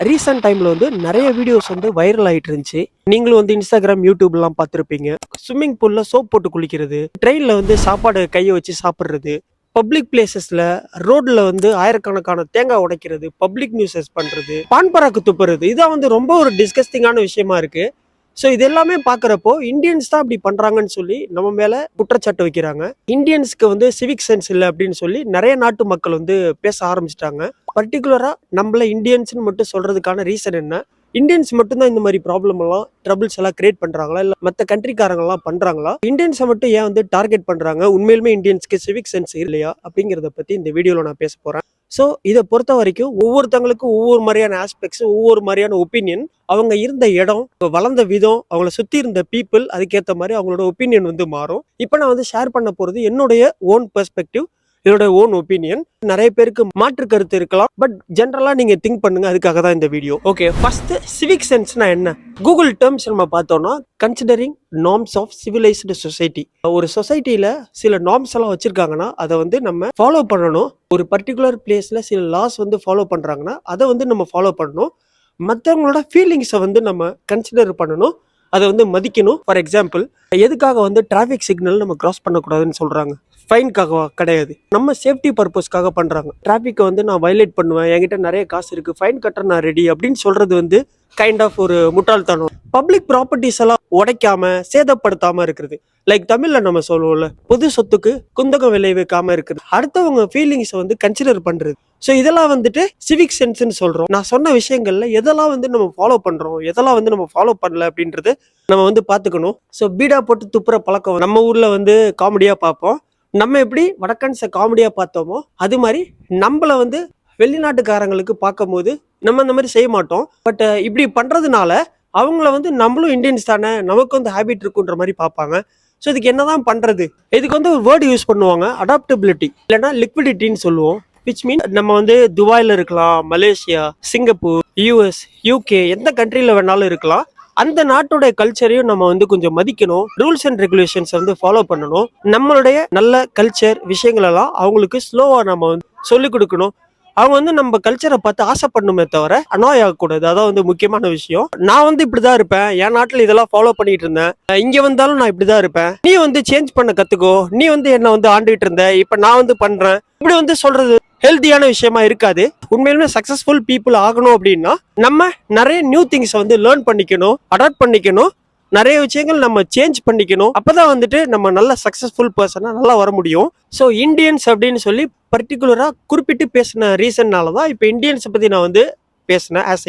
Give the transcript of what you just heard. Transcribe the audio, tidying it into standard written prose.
Recent டைம்ல வந்து நிறைய வீடியோஸ் வந்து வைரல் ஆயிட்டு இருந்துச்சு. நீங்களும் வந்து இன்ஸ்டாகிராம், யூடியூப்லாம் பார்த்துருப்பீங்க. ஸ்விம்மிங் பூல்ல சோப் போட்டு குளிக்கிறது, ட்ரெயின்ல வந்து சாப்பாடு கையை வச்சு சாப்பிட்றது, பப்ளிக் பிளேசஸ்ல ரோட்ல வந்து ஆயிரக்கணக்கான தேங்காய் உடைக்கிறது, பப்ளிக் நியூசஸ் பண்றது, பான் பராக்கு துப்புறது, இதான் வந்து ரொம்ப ஒரு டிஸ்கஸ்டிங்கான விஷயமா இருக்கு. ஸோ இது எல்லாமே பார்க்குறப்போ இந்தியன்ஸ் தான் இப்படி பண்றாங்கன்னு சொல்லி நம்ம மேல குற்றச்சாட்டு வைக்கிறாங்க. இந்தியன்ஸ்க்கு வந்து சிவிக் சென்ஸ் இல்லை அப்படின்னு சொல்லி நிறைய நாட்டு மக்கள் வந்து பேச ஆரம்பிச்சிட்டாங்க. பர்டிகுலரா நம்மள இந்தியன்ஸ்னு மட்டும் சொல்றதுக்கான ரீசன் என்ன? இந்தியன்ஸ் மட்டும்தான் இந்த மாதிரி ப்ராப்ளம் எல்லாம் ட்ரபிள்ஸ் எல்லாம் கிரியேட் பண்றாங்களா, இல்ல மற்ற கண்ட்ரிக்காரங்க எல்லாம் பண்றாங்களா? இந்தியன்ஸை மட்டும் ஏன் வந்து டார்கெட் பண்றாங்க? உண்மையிலுமே இந்தியன்ஸ்க்கு சிவிக் சென்ஸ் இல்லையா அப்படிங்கிறத பத்தி இந்த வீடியோல நான் பேச போறேன். ஸோ இதை பொறுத்த வரைக்கும் ஒவ்வொருத்தவங்களுக்கும் ஒவ்வொரு மாதிரியான ஆஸ்பெக்ட்ஸ், ஒவ்வொரு மாதிரியான ஒப்பீனியன், அவங்க இருந்த இடம், வளர்ந்த விதம், அவங்கள சுத்தி இருந்த பீப்புள், அதுக்கேற்ற மாதிரி அவங்களோட ஒப்பீனியன் வந்து மாறும். இப்போ நான் வந்து ஷேர் பண்ண போறது என்னுடைய ஓன் பெர்ஸ்பெக்டிவ், என்னோட ஓன் ஒப்பீனியன். நிறைய பேருக்கு மாற்று கருத்து இருக்கலாம், பட் ஜென்ரலா நீங்க திங்க் பண்ணுங்க, அதுக்காக தான் இந்த வீடியோ. ஓகே, ஃபர்ஸ்ட் சிவிக் சென்ஸ்னா என்ன? கூகுள் டேர்ம்ஸ் நம்ம பார்த்தோம்னா considering norms of civilised society. ஒரு சொசைட்டில சில நார்ம்ஸ் எல்லாம் வச்சிருக்காங்கன்னா அதை வந்து நம்ம ஃபாலோ பண்ணணும். ஒரு பர்டிகுலர் பிளேஸ்ல சில லாஸ் வந்து ஃபாலோ பண்றாங்கன்னா அதை வந்து நம்ம ஃபாலோ பண்ணணும். மற்றவங்களோட ஃபீலிங்ஸை வந்து நம்ம கன்சிடர் பண்ணணும், அதை வந்து மதிக்கணும். ஃபார் எக்ஸாம்பிள், எதுக்காக வந்து டிராஃபிக் சிக்னல் நம்ம கிராஸ் பண்ணக்கூடாதுன்னு சொல்றாங்க? ஃபைனுக்காக கிடையாது, நம்ம சேஃப்டி பர்பஸ்க்காக பண்றாங்க. டிராஃபிக்கை வந்து நான் வயலேட் பண்ணுவேன், என்கிட்ட நிறைய காசு இருக்கு, ஃபைன் கட்ட நான் ரெடி அப்படின்னு சொல்றது வந்து கைண்ட் ஆஃப் ஒரு முட்டாள்தனம். பப்ளிக் ப்ராப்பர்ட்டிஸ் எல்லாம் உடைக்காம சேதப்படுத்தாம இருக்கிறது, லைக் தமிழ்ல நம்ம சொல்லுவோம்ல, பொது சொத்துக்கு குந்தகம் விளைவிக்காம இருக்குது, அடுத்தவங்க ஃபீலிங்ஸை வந்து கன்சிடர் பண்றது. ஸோ இதெல்லாம் வந்துட்டு சிவிக் சென்ஸ்ன்னு சொல்றோம். நான் சொன்ன விஷயங்கள்ல எதெல்லாம் வந்து நம்ம ஃபாலோ பண்றோம், எதெல்லாம் வந்து நம்ம ஃபாலோ பண்ணல அப்படின்றது நம்ம வந்து பார்த்துக்கணும். ஸோ பீடா போட்டு துப்புற பழக்கம் நம்ம ஊர்ல வந்து காமெடியா பார்ப்போம். நம்ம எப்படி வடக்கன்ஸை காமெடியா பார்த்தோமோ அது மாதிரி நம்மள வந்து வெளிநாட்டுக்காரங்களுக்கு பார்க்கும்போது நம்ம இந்த மாதிரி செய்ய மாட்டோம். பட் இப்படி பண்றதுனால அவங்கள வந்து நம்மளும் இந்தியன்ஸ் தானே, நமக்கு வந்து ஹேபிட் இருக்குன்ற மாதிரி பார்ப்பாங்க. ஸோ இதுக்கு என்னதான் பண்றது? இதுக்கு வந்து ஒரு வேர்டு யூஸ் பண்ணுவாங்க, அடாப்டபிலிட்டி, இல்லைன்னா லிக்விடிட்டின்னு சொல்லுவோம். விச் மீன் நம்ம வந்து துபாயில் இருக்கலாம், மலேசியா, சிங்கப்பூர், யூஎஸ், யூகே, எந்த கண்ட்ரியில் வேணாலும் இருக்கலாம். அந்த நாட்டோடைய கல்ச்சரையும் நம்ம வந்து கொஞ்சம் மதிக்கணும், ரூல்ஸ் அண்ட் ரெகுலேஷன்ஸ் வந்து ஃபாலோ பண்ணணும். நம்மளுடைய நல்ல கல்ச்சர் விஷயங்கள் எல்லாம் அவங்களுக்கு ஸ்லோவா நம்ம வந்து சொல்லிக் கொடுக்கணும். அவங்க வந்து நம்ம கல்ச்சரை பார்த்து ஆசைப்படணுமே தவிர அனாய் ஆகக்கூடாது. அதான் வந்து முக்கியமான விஷயம். நான் வந்து இப்படிதான் இருப்பேன், என் நாட்டில் இதெல்லாம் ஃபாலோ பண்ணிட்டு இருந்தேன், இங்க வந்தாலும் நான் இப்படிதான் இருப்பேன், நீ வந்து சேஞ்ச் பண்ண கத்துக்கோ, நீ வந்து என்ன வந்து ஆண்டுகிட்டு இருந்த, இப்ப நான் வந்து பண்றேன், இப்படி வந்து சொல்றது ஹெல்த்தியான விஷயமா இருக்காது. உண்மையிலுமே சக்சஸ்ஃபுல் பீப்புள் ஆகணும் அப்படின்னா நம்ம நிறைய நியூ திங்ஸ் வந்து லேர்ன் பண்ணிக்கணும், அடாப்ட் பண்ணிக்கணும், நிறைய விஷயங்கள் நம்ம சேஞ்ச் பண்ணிக்கணும். அப்பதான் வந்துட்டு நம்ம நல்ல சக்சஸ்ஃபுல் பர்சனா நல்லா வர முடியும். ஸோ இந்தியன்ஸ் அப்படின்னு சொல்லி பர்டிகுலரா குறிப்பிட்டு பேசின ரீசன்னால தான் இப்போ இந்தியன்ஸை பத்தி நான் வந்து பேசினேன். ஆஸ்